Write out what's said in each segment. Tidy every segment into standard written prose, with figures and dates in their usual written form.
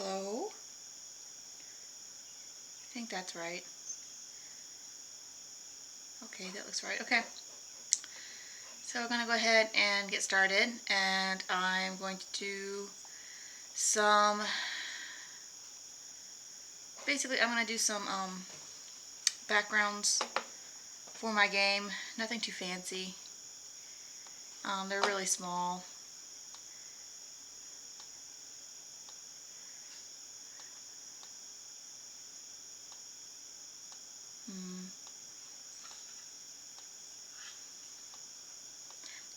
Hello? I think that's right. Okay, that looks right. Okay. So we're going to go ahead and get started, and I'm going to do some, basically I'm going to do some backgrounds for my game. Nothing too fancy. They're really small.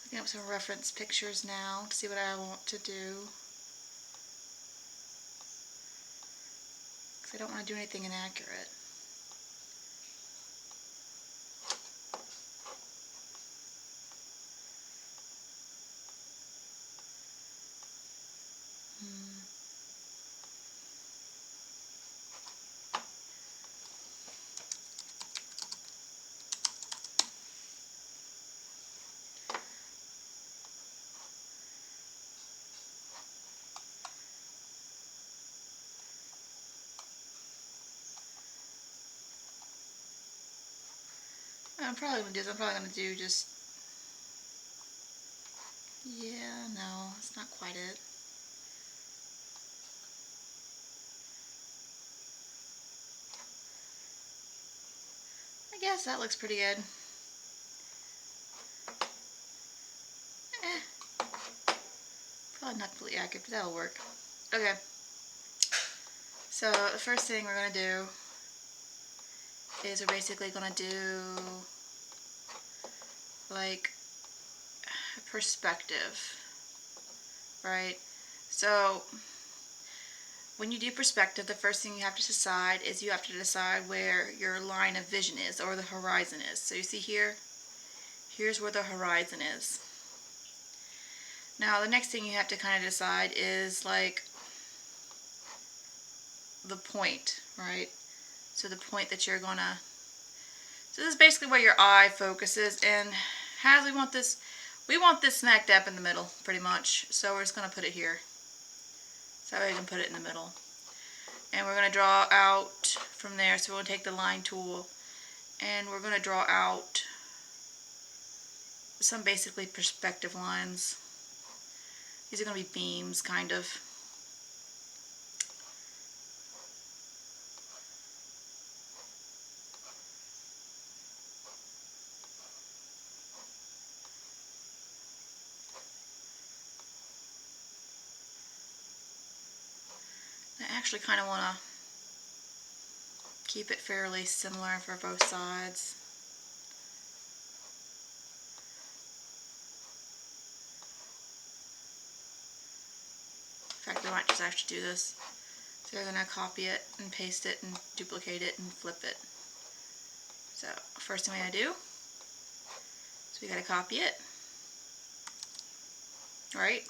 Looking up some reference pictures now to see what I want to do. Because I don't want to do anything inaccurate. I'm probably going to do just, yeah, no, it's not quite it. I guess that looks pretty good. Probably not completely accurate, but that'll work. Okay. So the first thing we're going to do is we're basically going to do like a perspective, right? So when you do perspective, the first thing you have to decide is you have to decide where your line of vision is, or the horizon is. So you see here, here's where the horizon is. Now the next thing you have to kind of decide is like the point, right? So the point that you're gonna, so this is basically where your eye focuses, and how do we want this? We want this smack dab in the middle, pretty much. So we're just gonna put it here. So we can put it in the middle. And we're gonna draw out from there. So we're gonna take the line tool and we're gonna draw out some basically perspective lines. These are gonna be beams, kind of. I actually kind of want to keep it fairly similar for both sides. In fact, we might just actually do this. So we're going to copy it and paste it and duplicate it and flip it. So first thing we got to do is we got to copy it, right?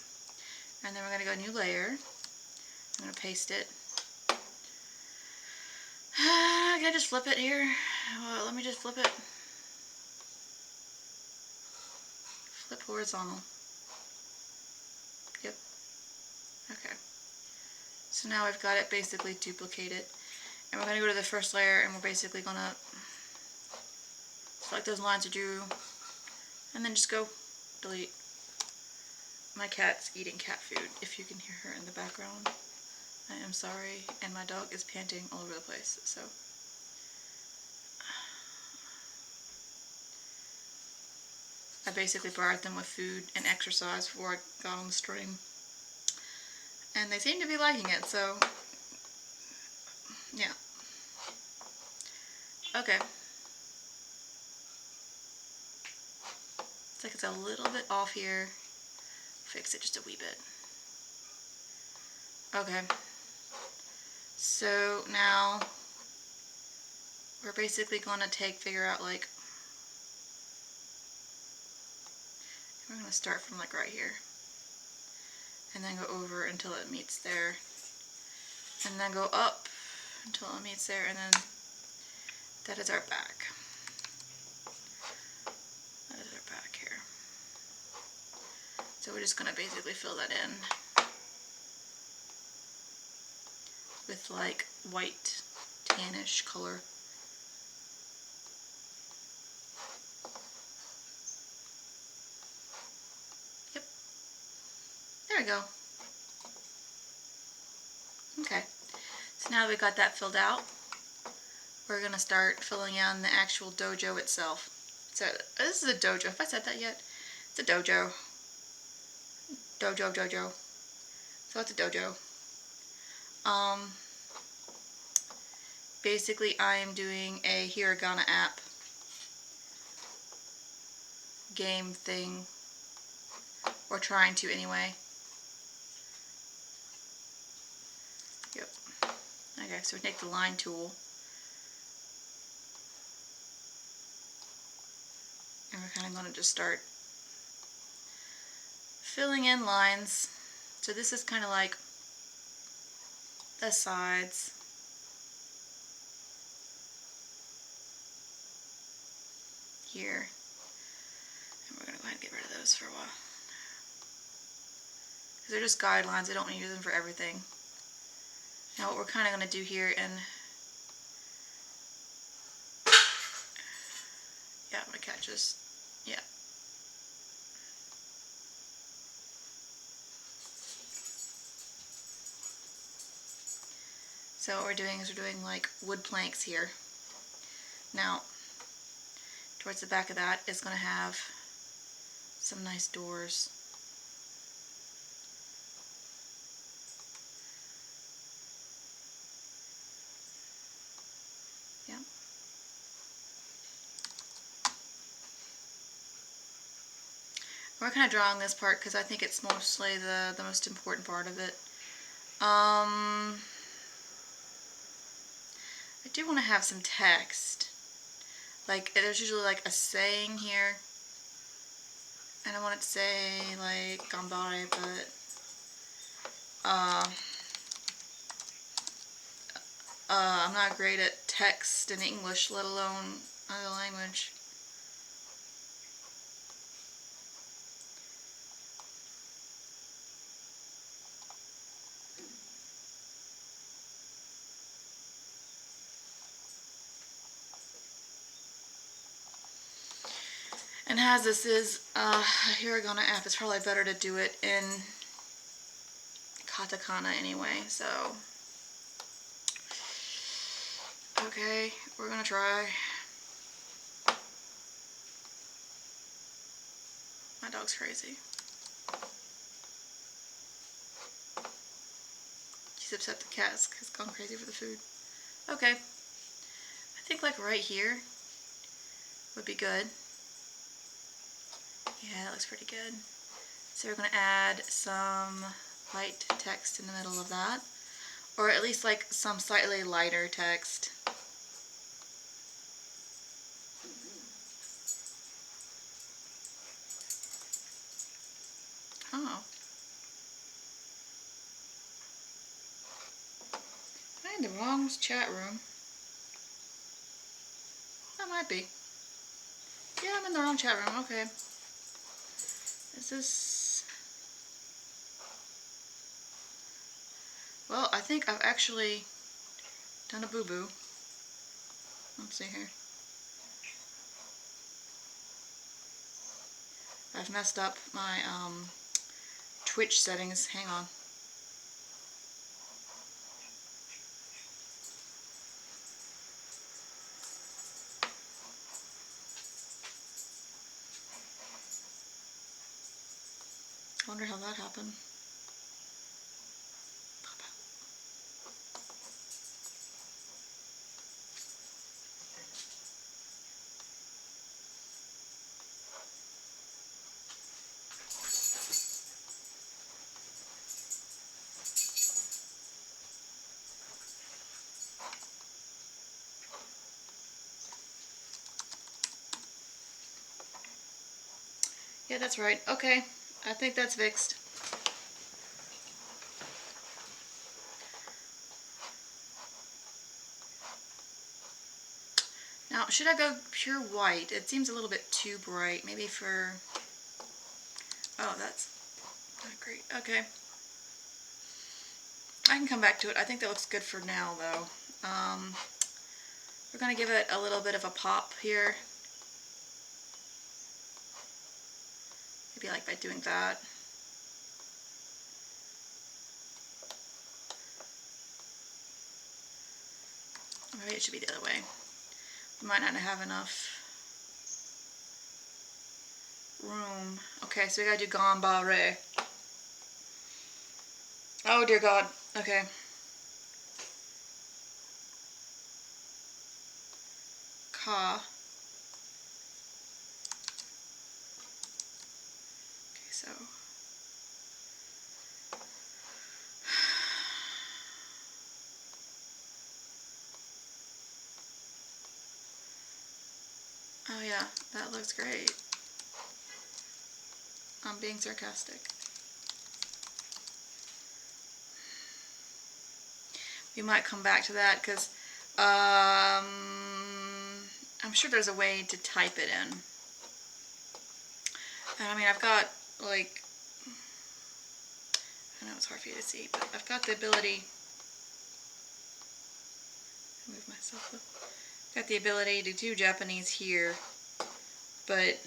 And then we're going to go new layer. I'm going to paste it. Can I just flip it here? Well, let me just flip it. Flip horizontal. Yep. Okay. So now I've got it basically duplicated. And we're going to go to the first layer and we're basically going to select those lines to do, and then just go delete. My cat's eating cat food, if you can hear her in the background. I am sorry, and my dog is panting all over the place, so. I basically barred them with food and exercise before I got on the stream. And they seem to be liking it, so yeah. Okay. It's like it's a little bit off here. Fix it just a wee bit. Okay. So now we're basically going to figure out like, we're going to start from like right here. And then go over until it meets there. And then go up until it meets there, and then that is our back. That is our back here. So we're just going to basically fill that in. with like white tannish color. Yep. There we go. Okay. So now that we got that filled out, we're going to start filling in the actual dojo itself. So this is a dojo. Have I said that yet? It's a dojo. Dojo. So it's a dojo. Basically I am doing a hiragana app game thing, or trying to anyway. Yep. Okay, so we take the line tool and we're kind of going to just start filling in lines. So this is kind of like the sides. Here. And we're going to go ahead and get rid of those for a while. Because they're just guidelines, I don't want to use them for everything. Now what we're kind of going to do here, and yeah, I'm going to catch this. Yeah. So what we're doing is we're doing like wood planks here. Now, towards the back of that is going to have some nice doors. Yeah. We're kind of drawing this part because I think it's mostly the most important part of it. I do want to have some text. Like, there's usually like a saying here. And I want it to say like Gambare, but I'm not great at text in English, let alone another language. And as this is a hiragana app, it's probably better to do it in katakana anyway, so. Okay, we're gonna try. My dog's crazy. She's upset the cat has gone crazy for the food. Okay. I think like right here would be good. Yeah, that looks pretty good. So we're going to add some light text in the middle of that. Or at least like some slightly lighter text. Oh. Am I in the wrong chat room? That might be. Yeah, I'm in the wrong chat room. Okay. Is this... Well, I think I've actually done a boo-boo. Let's see here. I've messed up my Twitch settings. Hang on. I wonder how that happened. Yeah, that's right. Okay, I think that's fixed. Now, should I go pure white? It seems a little bit too bright. Maybe for... Oh, that's not great. Okay. I can come back to it. I think that looks good for now, though. We're going to give it a little bit of a pop here. Maybe like by doing that. Maybe it should be the other way. We might not have enough room. Okay, so we gotta do gambare. Oh dear God. Okay. Ka. Okay, so. Oh yeah, that looks great. I'm being sarcastic. We might come back to that because I'm sure there's a way to type it in. And I mean, I've got like, I know it's hard for you to see, but I've got the ability. Move myself up. Got the ability to do Japanese here, but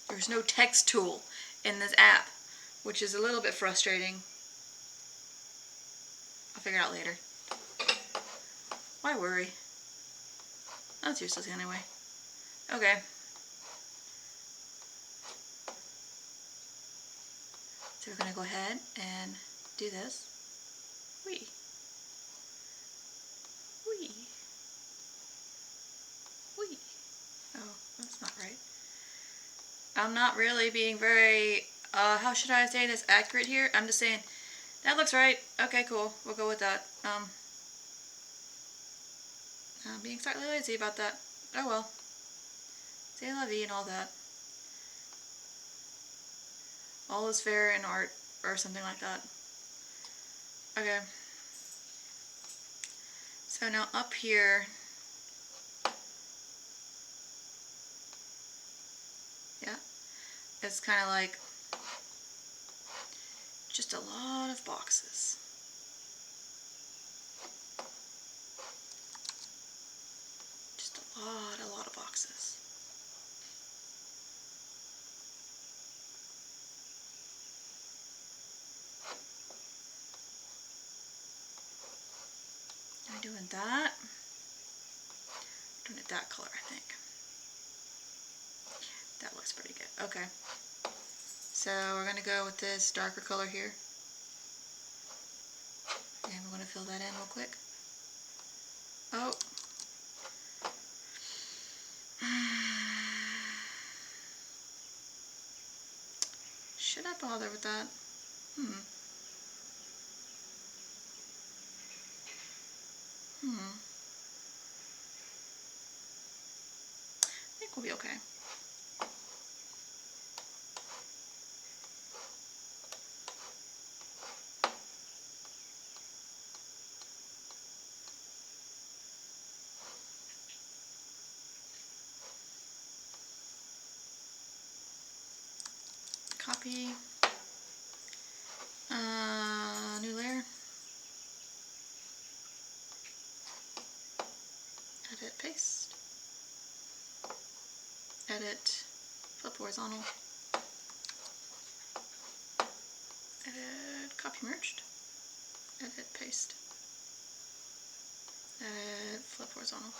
there's no text tool in this app, which is a little bit frustrating. I'll figure it out later. Why worry? That's useless anyway. Okay. So we're gonna go ahead and do this. Wee. Wee. Wee. Oh, that's not right. I'm not really being very, how should I say this, accurate here? I'm just saying, that looks right. Okay, cool. We'll go with that. I'm being slightly lazy about that. Oh well. C'est la vie and all that. All is fair in art, or something like that. Okay. So now up here, yeah, it's kind of like just a lot of boxes. Just a lot of boxes. I'm doing that. I'm doing it that color, I think. That looks pretty good. Okay. So we're going to go with this darker color here. And we're going to fill that in real quick. Oh. Should I bother with that? I think we'll be okay. Copy. New layer. Edit, paste. Edit, flip horizontal. Edit, copy merged. Edit, paste. Edit, flip horizontal.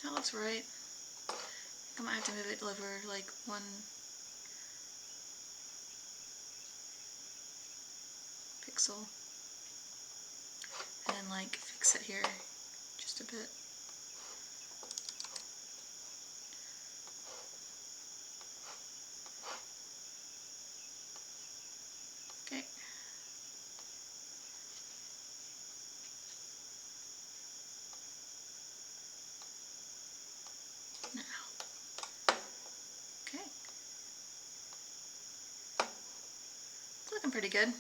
That looks right. I think I might have to move it over like one pixel. And then like fix it here just a bit. Okay. looking pretty good.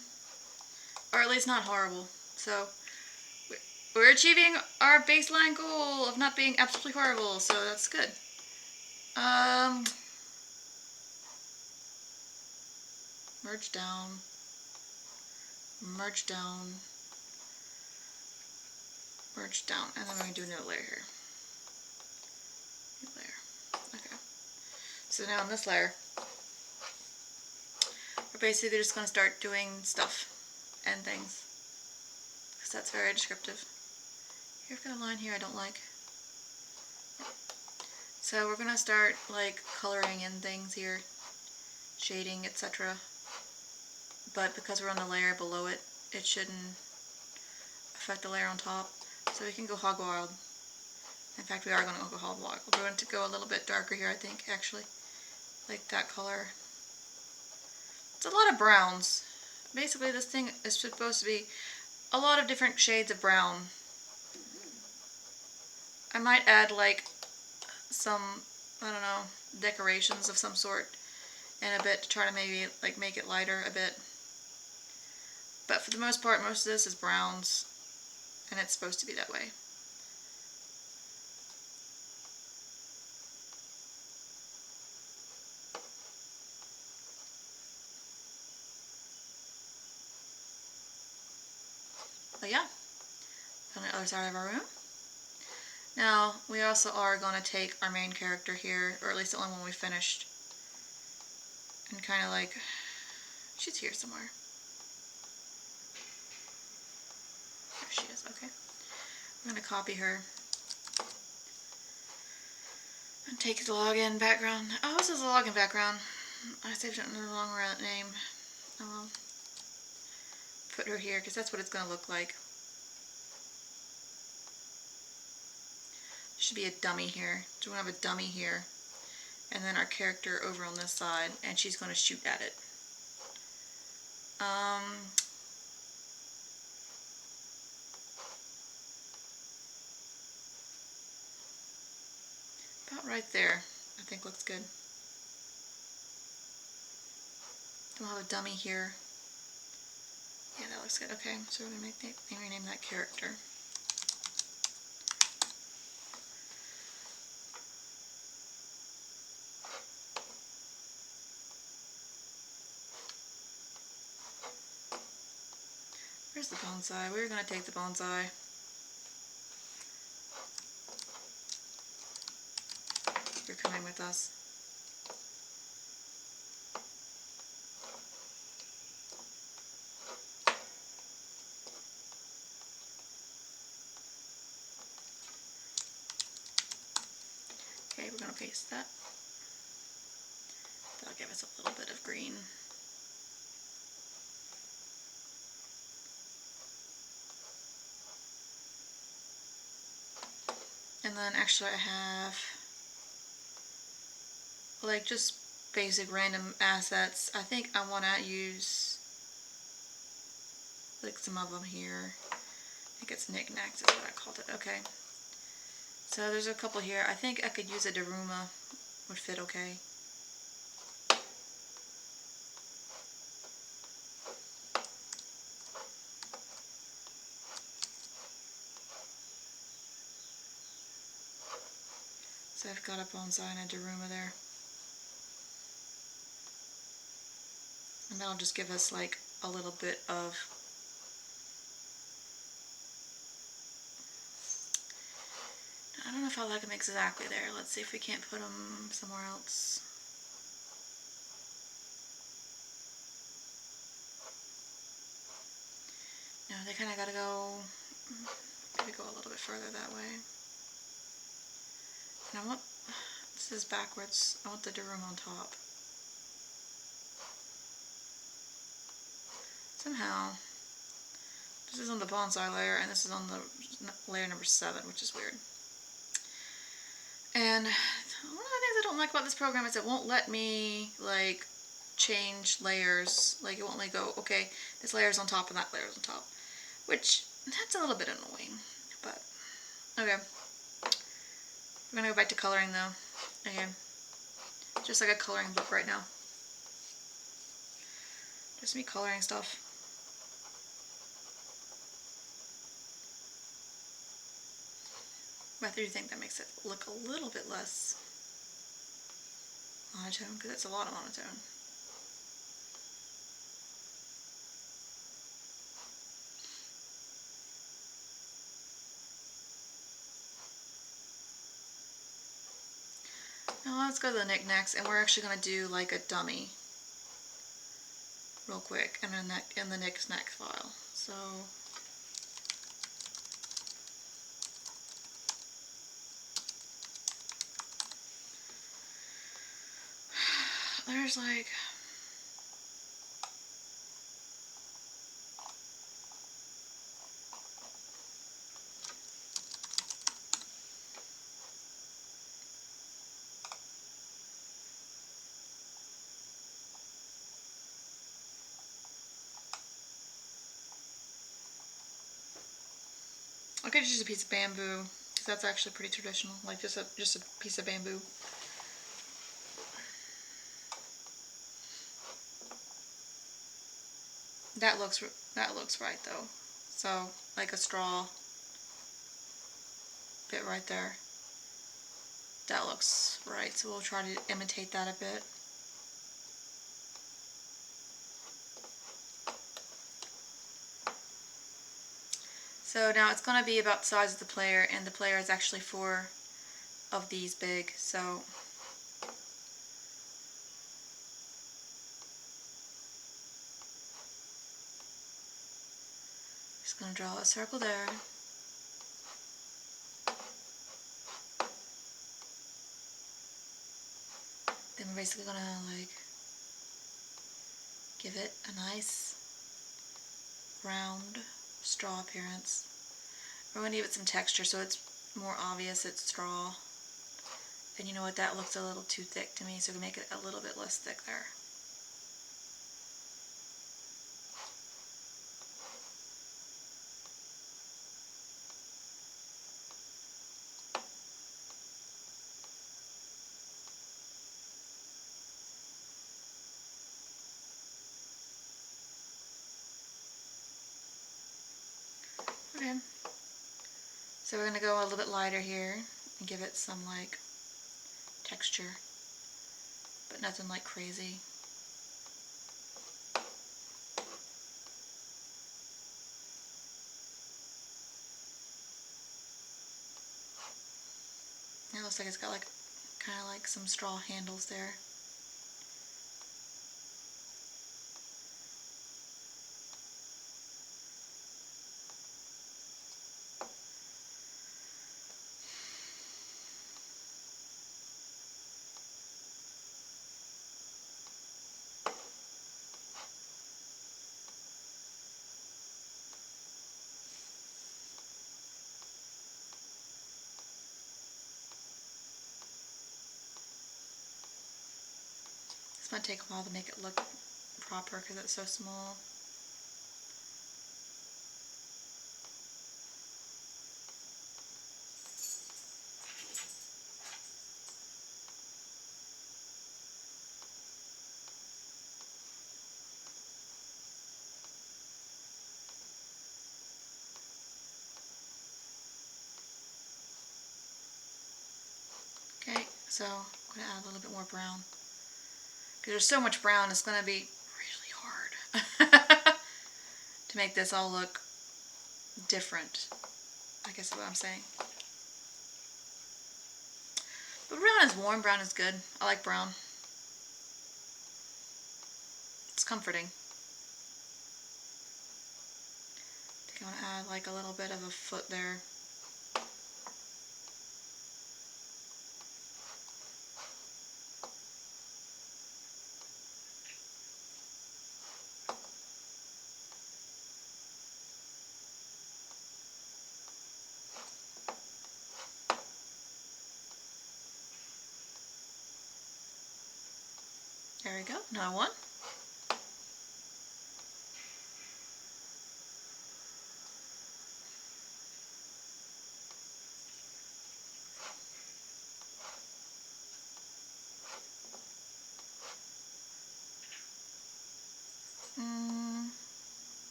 Or at least not horrible. So, we're achieving our baseline goal of not being absolutely horrible, so that's good. Merge down. Merge down. Merge down. And then we're going to do another layer here. New layer. Okay. So now on this layer, we're basically just going to start doing stuff and things. Because that's very descriptive. Here I've got a line here I don't like. So we're going to start like coloring in things here. Shading, etc. But because we're on the layer below it, it shouldn't affect the layer on top. So we can go hog wild. In fact, we are going to go hog wild. We're going to go a little bit darker here, I think, actually. Like that color. It's a lot of browns. Basically, this thing is supposed to be a lot of different shades of brown. I might add like some, I don't know, decorations of some sort in a bit to try to maybe like make it lighter a bit. But for the most part, most of this is browns, and it's supposed to be that way. But yeah, on the other side of our room. Now, we also are going to take our main character here, or at least the only one we finished, and kind of like, she's here somewhere. There she is, okay. I'm going to copy her. And take the login background. Oh, this is a login background. I saved it under the wrong name. Oh well. Put her here, because that's what it's going to look like. Should be a dummy here. So we're going to have a dummy here. And then our character over on this side, and she's going to shoot at it. About right there, I think looks good. Then we'll have a dummy here. Yeah, that looks good. Okay, so we're going to rename that character. Where's the bonsai? We're going to take the bonsai. You're coming with us. Okay, we're going to paste that. That'll give us a little bit of green. And then actually I have like just basic random assets. I think I want to use like some of them here. I think it's knickknacks is what I called it. Okay. So there's a couple here. I think I could use a Daruma. Would fit okay. So I've got a bonsai and a Daruma there. And that'll just give us like a little bit of I don't know if I like them exactly there. Let's see if we can't put them somewhere else. No, they kind of got to go, maybe go a little bit further that way. And I want, this is backwards, I want the Daruma on top. Somehow, this is on the bonsai layer and this is on the layer number 7, which is weird. And one of the things I don't like about this program is it won't let me like change layers. Like it won't let me go, okay, this layer's on top and that layer's on top. Which, that's a little bit annoying. But, okay. We're going to go back to coloring though. Again, just like a coloring book right now. Just me coloring stuff. But I do think that makes it look a little bit less monotone, because it's a lot of monotone. Now let's go to the knickknacks, and we're actually going to do like a dummy real quick in the knickknacks file. So there's like I could just use a piece of bamboo, because that's actually pretty traditional, like just a piece of bamboo. That looks right though. So like a straw bit right there. That looks right. So we'll try to imitate that a bit. So now it's going to be about the size of the player, and the player is actually 4 of these big. So just going to draw a circle there. Then we're basically going to like give it a nice round straw appearance. We're going to give it some texture so it's more obvious it's straw. And you know what, that looks a little too thick to me, so we can make it a little bit less thick there. Okay, so we're going to go a little bit lighter here and give it some like texture, but nothing like crazy. It looks like it's got like kind of like some straw handles there. This might take a while to make it look proper because it's so small. Okay, so I'm going to add a little bit more brown. Because there's so much brown, it's going to be really hard to make this all look different, I guess is what I'm saying. But brown is warm, brown is good. I like brown. It's comforting. I think I want to add like a little bit of a foot there. There we go, another one.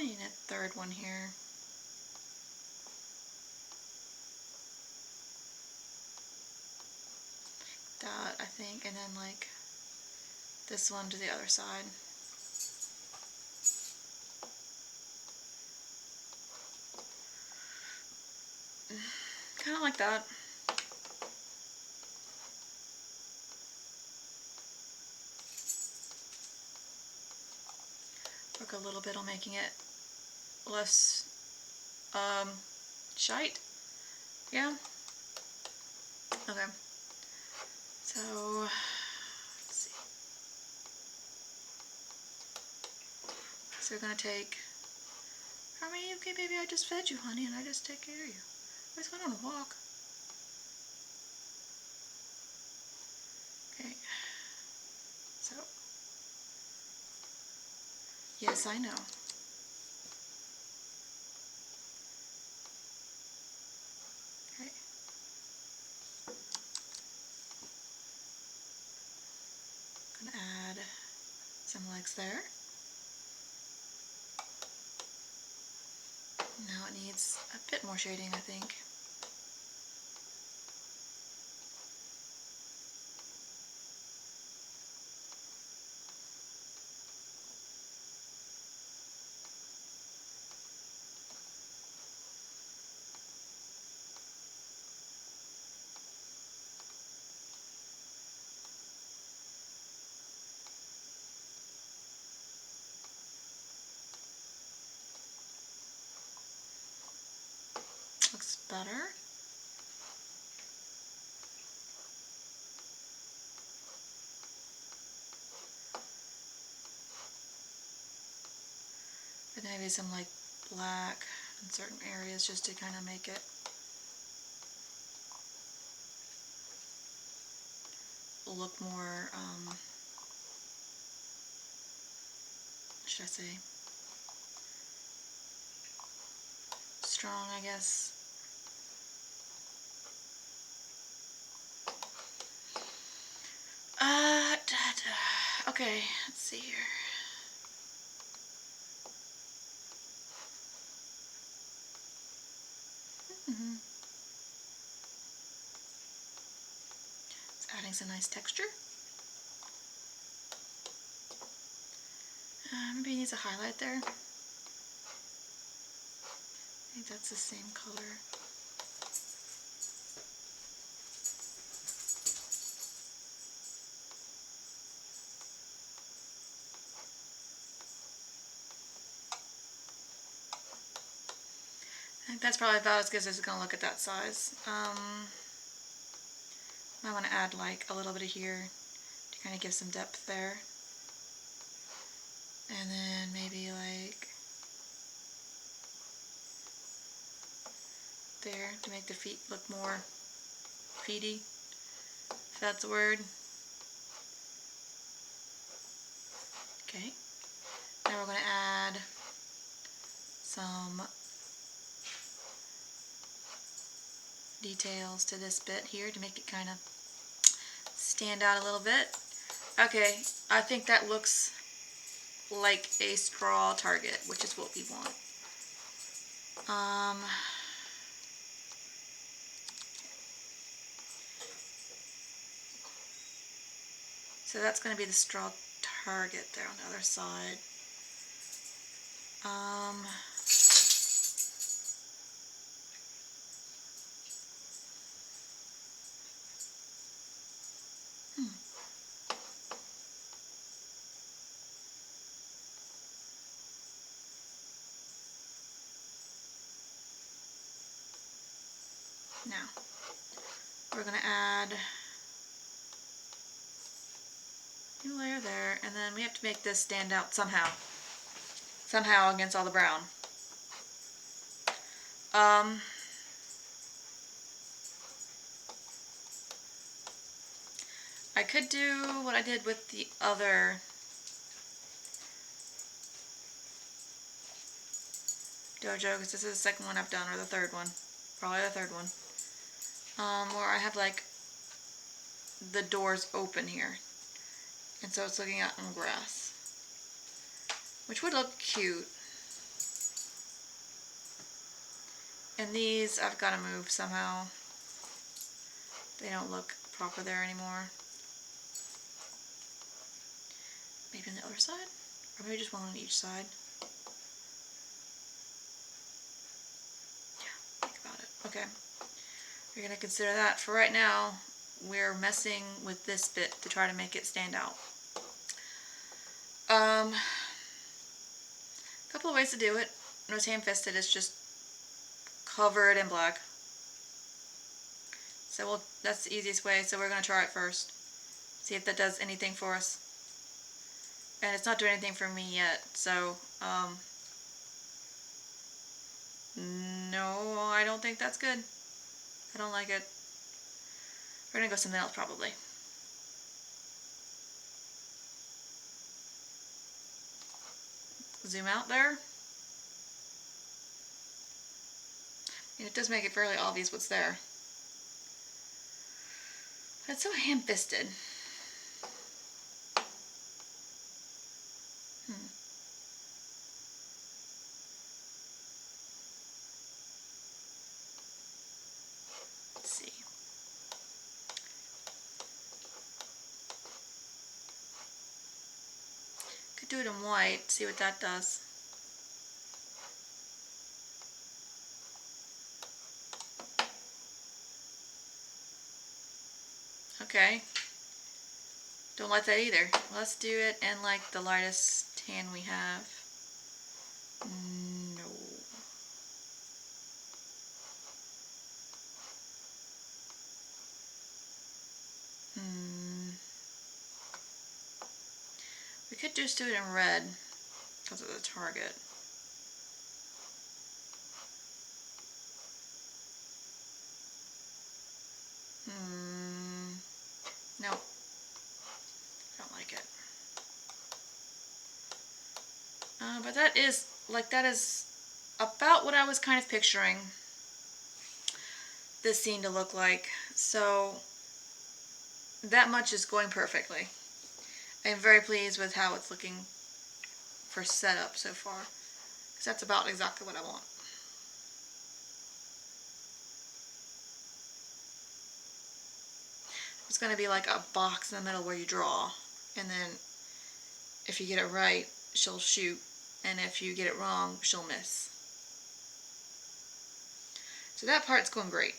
probably need a third one here. That, I think, and then like this one to the other side. Kind of like that. Work a little bit on making it less shite. Yeah. Okay. So let's see. So we're gonna take. How many? Okay, baby, I just fed you, honey, and I just take care of you. I just went on a walk. Okay. So. Yes, I know. Okay. Gonna add some legs there. Now it needs a bit more shading, I think. Looks better. But maybe some like black in certain areas just to kind of make it look more, should I say, strong, I guess. Okay, let's see here. It's adding some nice texture. Maybe it needs a highlight there. I think that's the same color. I think that's probably about as good as it's going to look at that size. I want to add like a little bit of here to kind of give some depth there. And then maybe like there to make the feet look more feety, if that's a word. Okay. Now we're going to add some details to this bit here to make it kind of stand out a little bit. Okay, I think that looks like a straw target, which is what we want. So that's going to be the straw target there on the other side. Now, we're going to add a new layer there, and then we have to make this stand out somehow. Somehow against all the brown. I could do what I did with the other dojo, because this is the second one I've done, or the third one. Probably the third one. Where I have like the doors open here. And so it's looking out on grass. Which would look cute. And these I've got to move somehow. They don't look proper there anymore. Maybe on the other side? Or maybe just one on each side. Yeah, think about it. Okay. We're going to consider that. For right now, we're messing with this bit to try to make it stand out. A couple of ways to do it. No, it's ham-fisted. It's just covered in black. So that's the easiest way. So we're going to try it first. See if that does anything for us. And it's not doing anything for me yet. So, no, I don't think that's good. I don't like it. We're going to go something else probably. Zoom out there. And it does make it fairly obvious what's there. That's so ham-fisted. Let's see. Could do it in white, see what that does. Okay. Don't like that either. Let's do it in like the lightest tan we have. No. We could just do it in red because of the target. No. I don't like it. But that is about what I was kind of picturing this scene to look like. So that much is going perfectly. I'm very pleased with how it's looking for setup so far. Because that's about exactly what I want. It's going to be like a box in the middle where you draw. And then if you get it right, she'll shoot. And if you get it wrong, she'll miss. So that part's going great.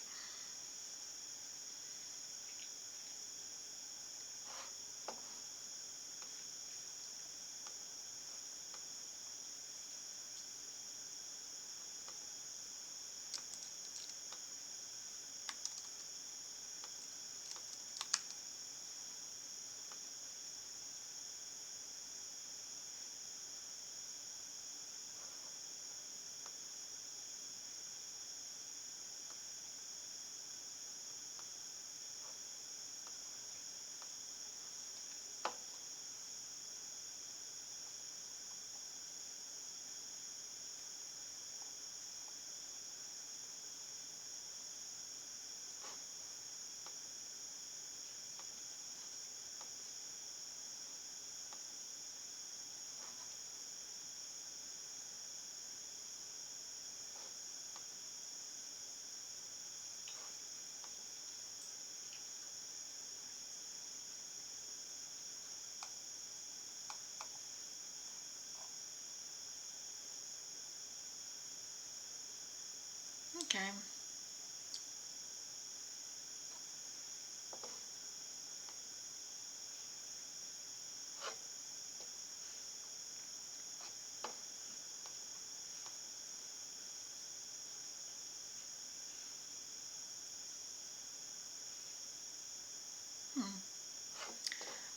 Okay.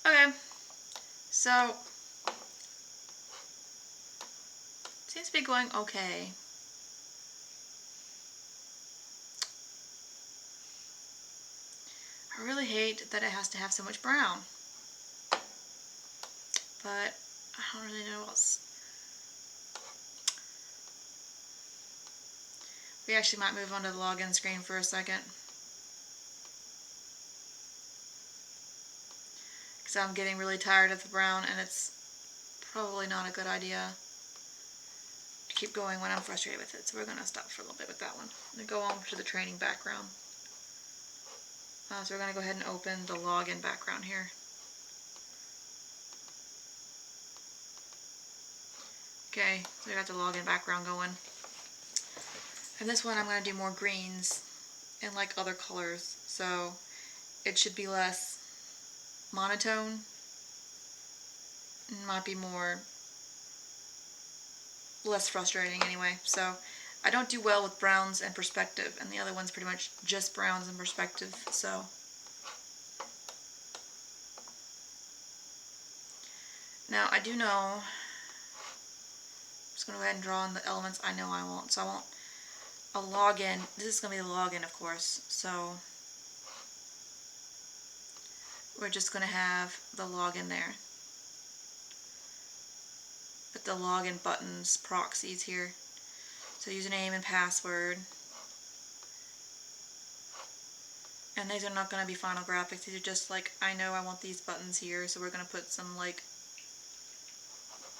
Okay. So seems to be going okay. I really hate that it has to have so much brown. But I don't really know what else. We actually might move on to the login screen for a second. Because I'm getting really tired of the brown and it's probably not a good idea to keep going when I'm frustrated with it. So we're going to stop for a little bit with that one. And go on to the training background. So we're going to go ahead and open the login background here. Okay, so we got the login background going. And this one I'm going to do more greens and like other colors. So it should be less monotone. It might be more, less frustrating anyway. So I don't do well with browns and perspective, and the other one's pretty much just browns and perspective. So now I do know, I'm just going to go ahead and draw in the elements I know I want. So I want a login. This is going to be the login, of course. So we're just going to have the login there. Put the login buttons, proxies here. So username and password. And these are not going to be final graphics. These are just like, I know I want these buttons here, so we're going to put some like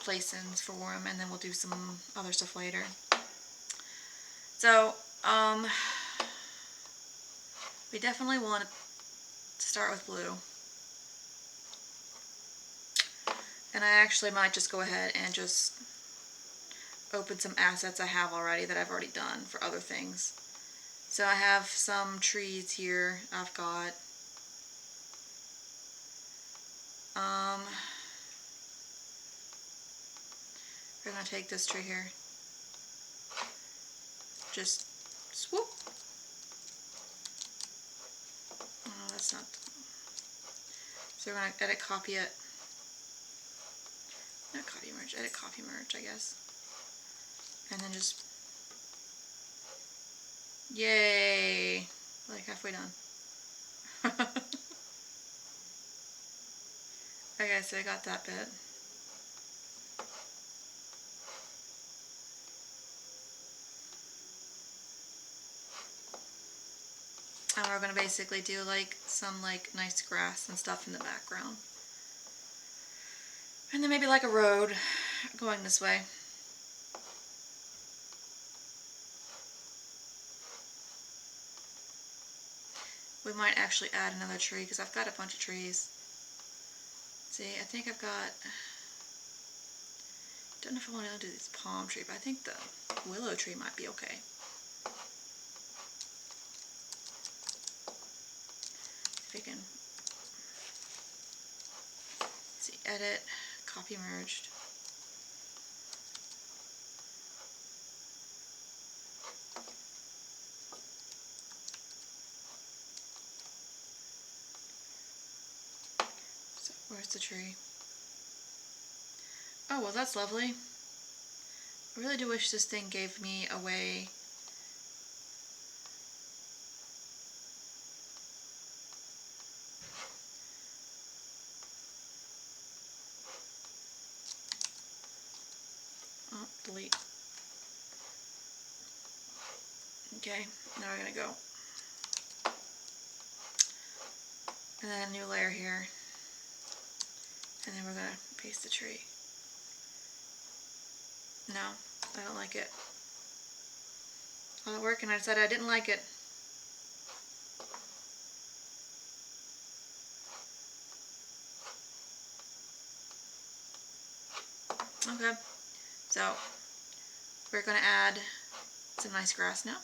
place-ins for them, and then we'll do some other stuff later. So, we definitely want to start with blue. And I actually might just go ahead and just open some assets I have already that I've already done for other things. So I have some trees here I've got. We're going to take this tree here. Just swoop. Oh, no, that's not. So we're going to edit, copy it. Not copy merge, edit, copy merge, I guess. And then just, yay, like halfway done. Okay, so I got that bit. And we're going to basically do like some like nice grass and stuff in the background. And then maybe like a road going this way. We might actually add another tree because I've got a bunch of trees. See, I think I've got, don't know if I want to do this palm tree, but I think the willow tree might be okay. If we can, see, edit, copy merged. So where's the tree? Oh, well, that's lovely. I really do wish this thing gave me a way. Oh, delete. Okay, now we're going to go. And then a new layer here. And then we're going to paste the tree. No, I don't like it. Well, it worked, and I decided I didn't like it. Okay, so we're going to add some nice grass now.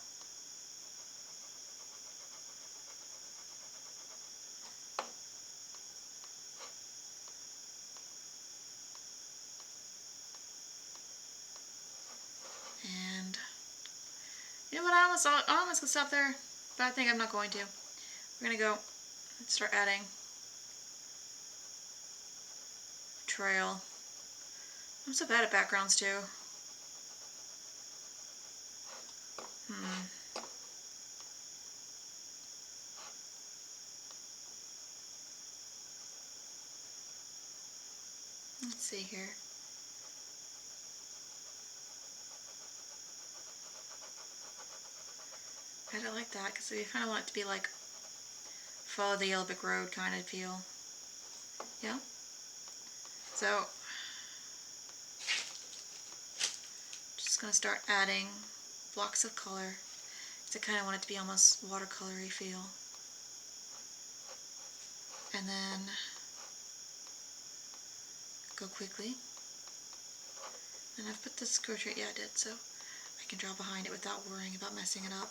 And you know what, I almost could stop there, but I think I'm not going to. We're going to go and start adding trail. I'm so bad at backgrounds too. Let's see here. I don't like that because we kind of want it to be like follow the yellow brick road kind of feel. Yeah. So just going to start adding blocks of color. So I kind of want it to be almost watercolory feel. And then go quickly. And I've put the crochet, yeah I did, so I can draw behind it without worrying about messing it up.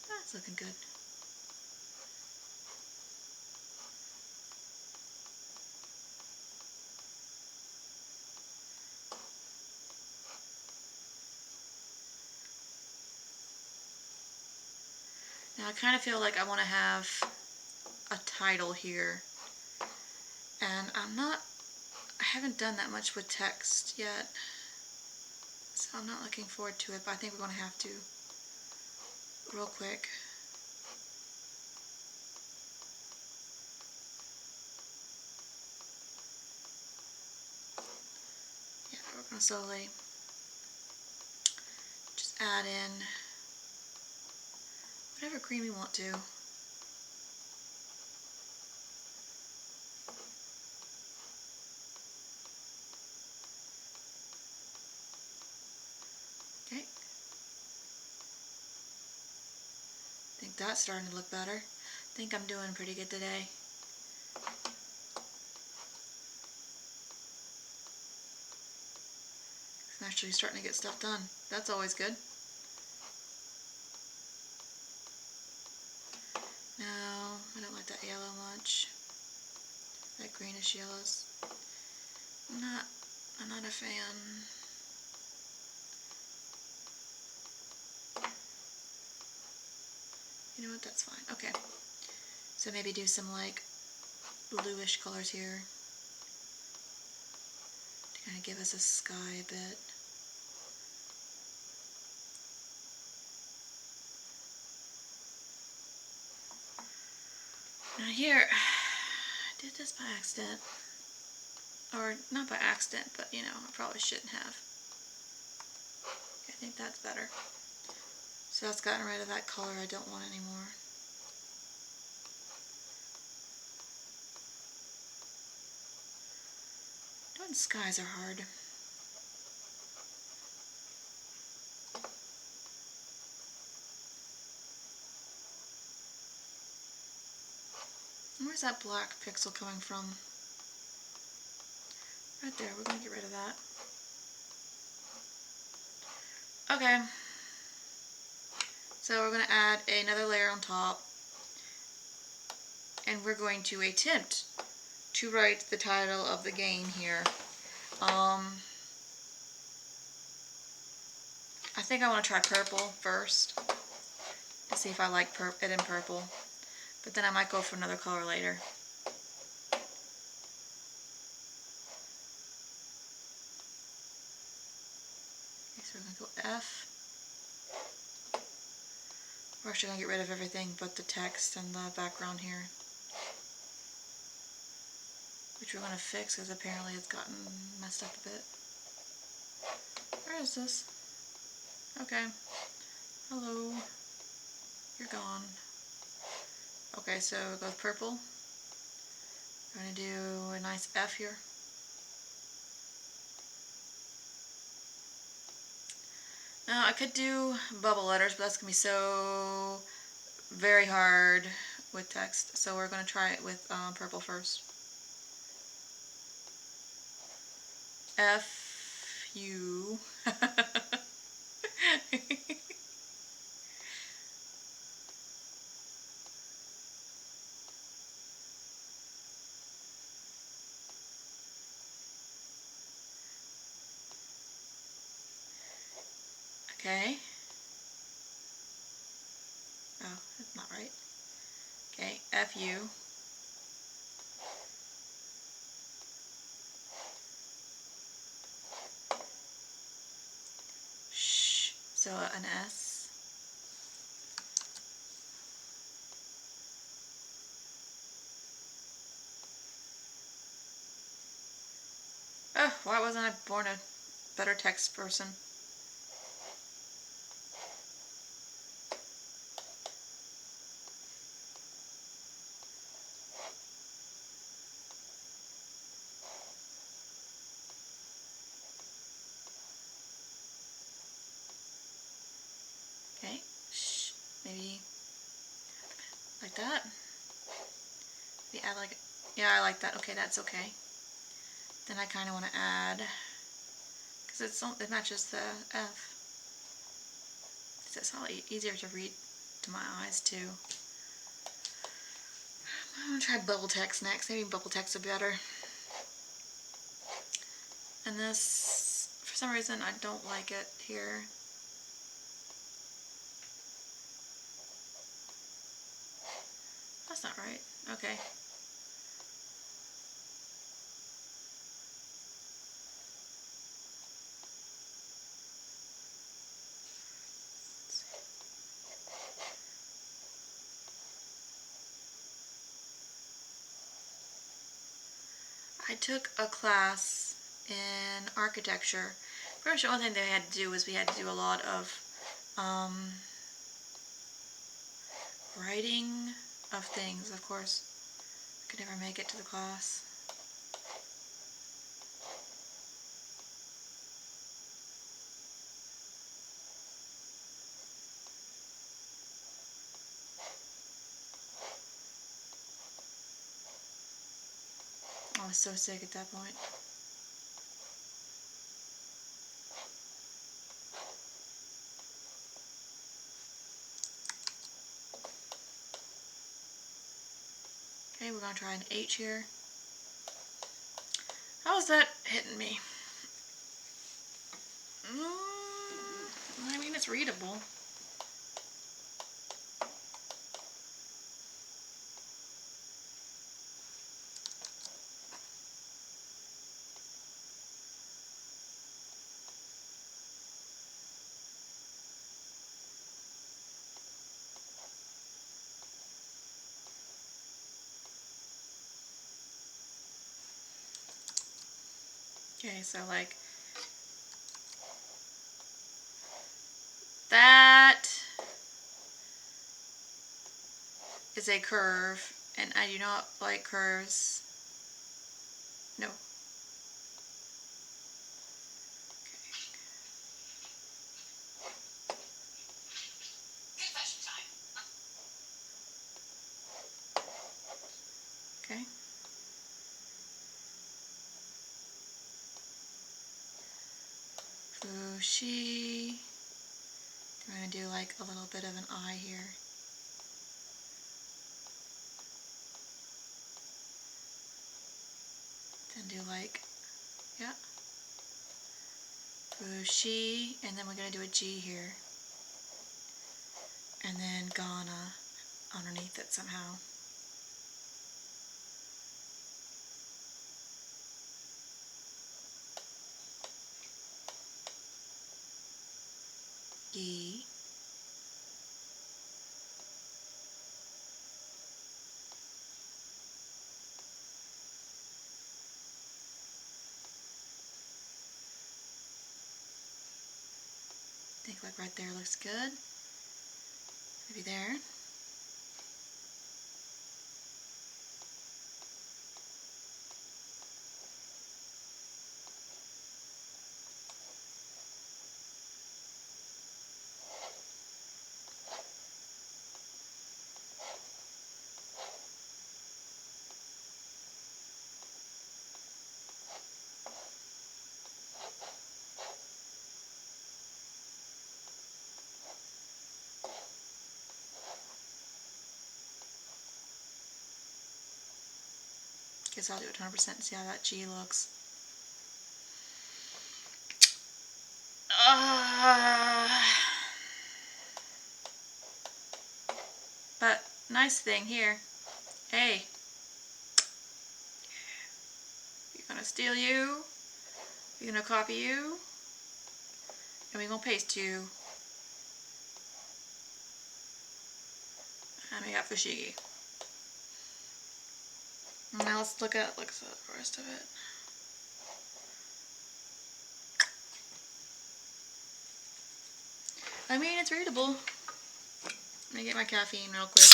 That's looking good. Now I kind of feel like I want to have a title here, and I haven't done that much with text yet, so I'm not looking forward to it, but I think we're going to have to real quick. Yeah, we're going to slowly just add in whatever green we want to. Okay. I think that's starting to look better. I think I'm doing pretty good today. I'm actually starting to get stuff done. That's always good. No, I don't like that yellow much. That greenish yellows. I'm not a fan. You know what, that's fine. Okay. So maybe do some like bluish colors here to kind of give us a sky a bit. Now here, I did this by accident. Or not by accident, but you know, I probably shouldn't have. I think that's better. So that's gotten rid of that color I don't want anymore. Doing skies are hard. Where's that black pixel coming from? Right there, we're going to get rid of that. Okay. So we're going to add another layer on top. And we're going to attempt to write the title of the game here. I think I want to try purple first to see if I like it in purple. But then I might go for another color later. Okay, so we're going to go F. We're actually going to get rid of everything but the text and the background here. Which we're going to fix because apparently it's gotten messed up a bit. Where is this? Okay. Hello. You're gone. Okay, so we'll go with purple. We're going to do a nice F here. Now I could do bubble letters, but that's going to be so very hard with text. So we're going to try it with purple first. F-U. Okay. Oh, that's not right. Okay, F-U. Shh. So an S. Oh, why wasn't I born a better text person? Okay, maybe like that. Maybe add like, yeah, I like that. Okay, that's okay. Then I kind of want to add, because it matches the F. It's all easier to read to my eyes too. I'm gonna try bubble text next. Maybe bubble text will be better. And this, for some reason, I don't like it here. That's not right. Okay. I took a class in architecture. Pretty much the only thing they had to do was we had to do a lot of writing of things, of course. I could never make it to the class. I was so sick at that point. Okay, we're going to try an H here. How's that hitting me? I mean, it's readable. Okay, so like that is a curve, and I do not like curves. No. Okay. Fushi. I'm going to do like a little bit of an eye here. Then do like, yeah. Fushi, and then we're going to do a G here. And then Ghana underneath it somehow. G. I think like right there looks good. Maybe there. Guess I'll do it 100% and see how that G looks. But nice thing here. Hey, we're gonna steal you. We're gonna copy you. And we're gonna paste you. And we got fushigi. Now let's look at the rest of it. I mean, it's readable. Let me get my caffeine real quick.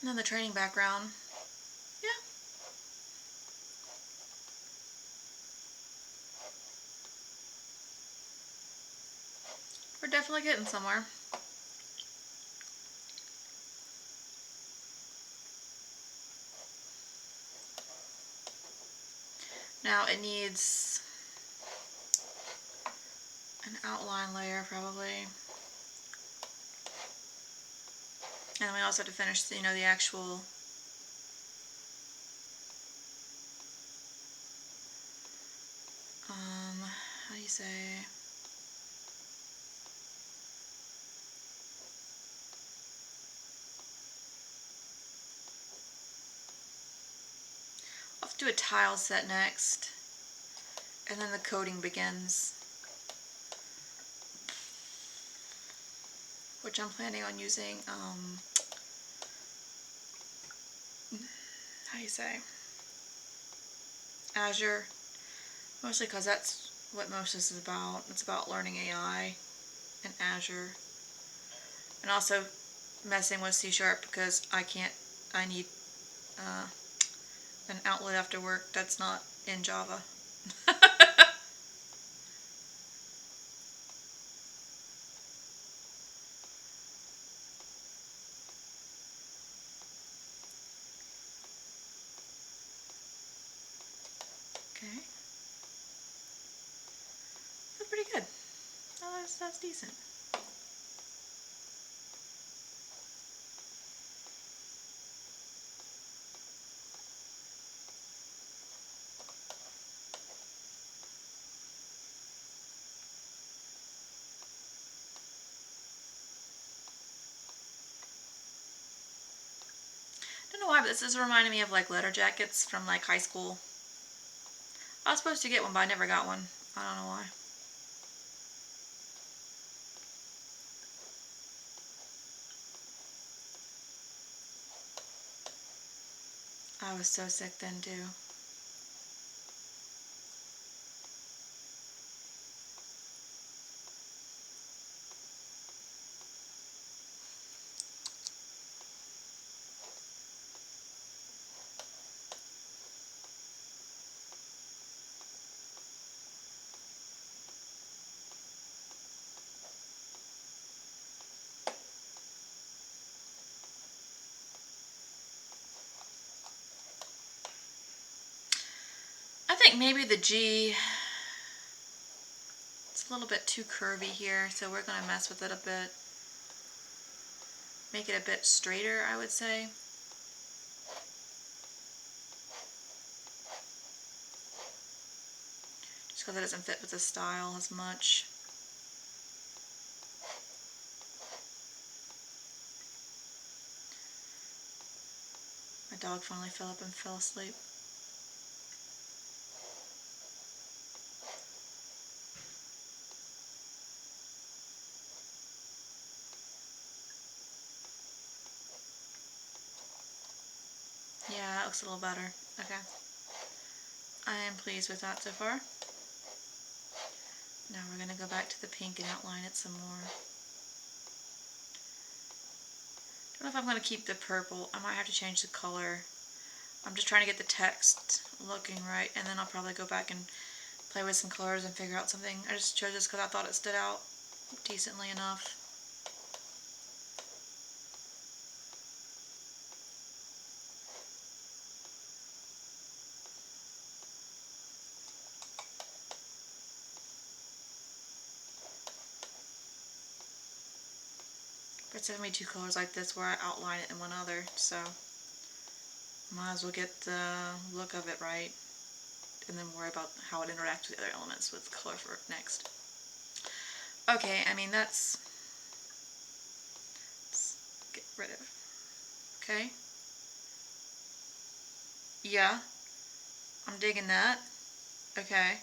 And then the training background. Yeah. definitely getting somewhere. Now it needs an outline layer probably. And then we also have to finish, you know, the actual how do you say? I'll have to do a tile set next. And then the coating begins. Which I'm planning on using, how do you say? Azure. Mostly because that's what most of this is about. It's about learning AI and Azure. And also messing with C# because I need an outlet after work that's not in Java. Okay. That's pretty good. Oh, that's decent. I don't know why, but this is reminding me of like letter jackets from like high school. I was supposed to get one, but I never got one. I don't know why. I was so sick then too. I think maybe the G, it's a little bit too curvy here, so we're going to mess with it a bit. Make it a bit straighter, I would say. Just because it doesn't fit with the style as much. My dog finally fell up and fell asleep. Yeah, that looks a little better. Okay. I am pleased with that so far. Now we're going to go back to the pink and outline it some more. Don't know if I'm going to keep the purple. I might have to change the color. I'm just trying to get the text looking right, and then I'll probably go back and play with some colors and figure out something. I just chose this because I thought it stood out decently enough. But it's having me two colors like this where I outline it in one other, so might as well get the look of it right and then worry about how it interacts with the other elements with color for next. Okay, I mean let's get rid of. Okay. Yeah, I'm digging that. Okay.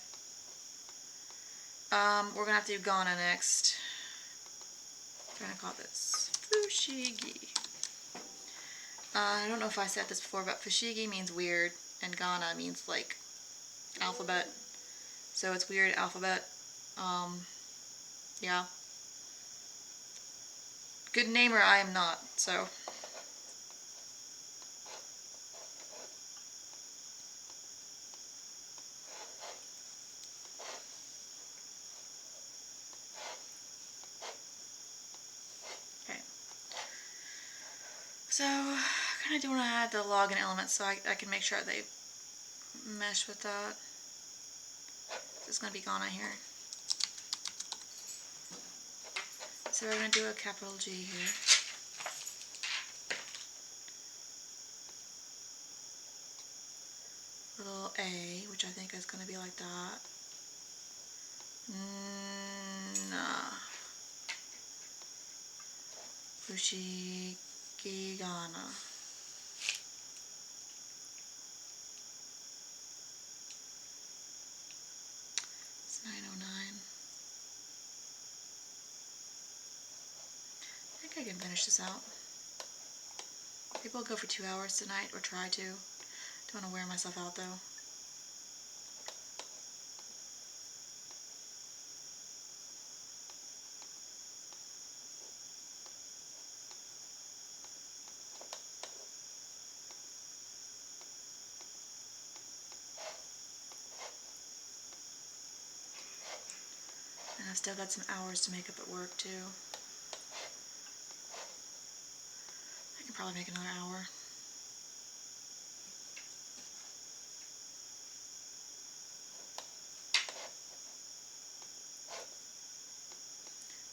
We're gonna have to do Ghana next. I'm trying to call this fushigi. I don't know if I said this before, but fushigi means weird, and Ghana means like alphabet. So it's weird alphabet. Yeah. Good namer I am not, so. So I kind of do want to add the log and elements so I can make sure they mesh with that. It's going to be gone on here. So we're going to do a capital G here. Little A, which I think is going to be like that. Nah. Fushigigana. It's 9:09. I think I can finish this out. Maybe I'll go for 2 hours tonight, or try to. Don't want to wear myself out though. And I've still got some hours to make up at work too. I can probably make another hour.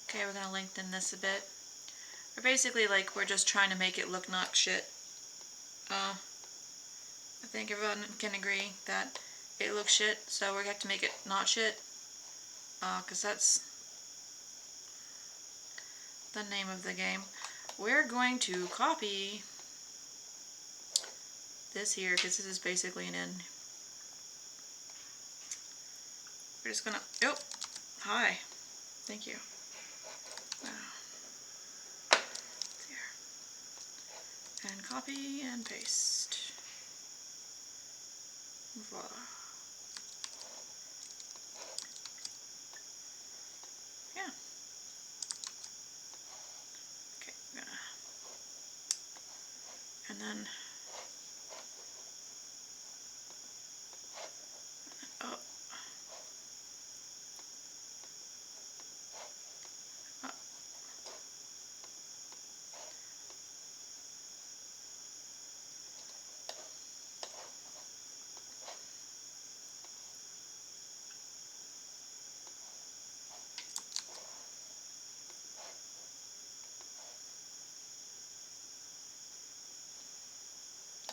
Okay, we're going to lengthen this a bit. Or basically, like, we're just trying to make it look not shit. I think everyone can agree that it looks shit, so we have to make it not shit. Because that's the name of the game. We're going to copy this here, because this is basically an N. We're just gonna, oh, hi, thank you. Here. And copy and paste. Voila. Yeah. Okay, we're gonna, and then, oh, oh.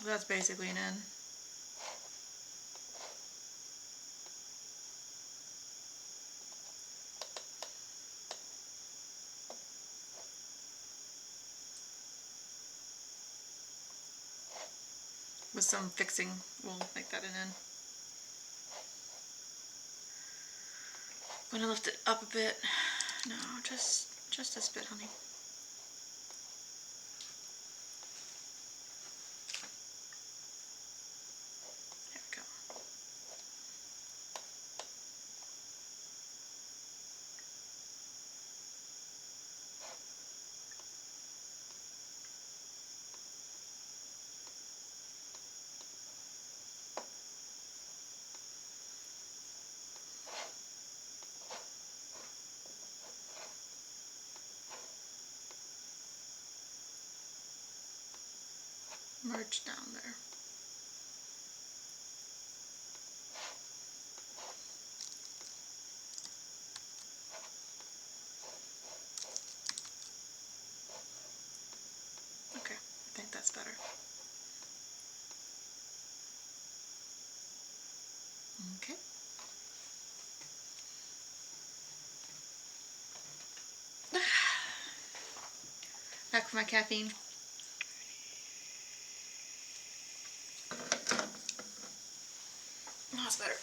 That's basically an N. With some fixing, we'll make that an N. I'm gonna lift it up a bit. No, just this bit, honey. There we go. Merge down there. Okay, I think that's better. Okay. Back for my caffeine. Oh, that's better.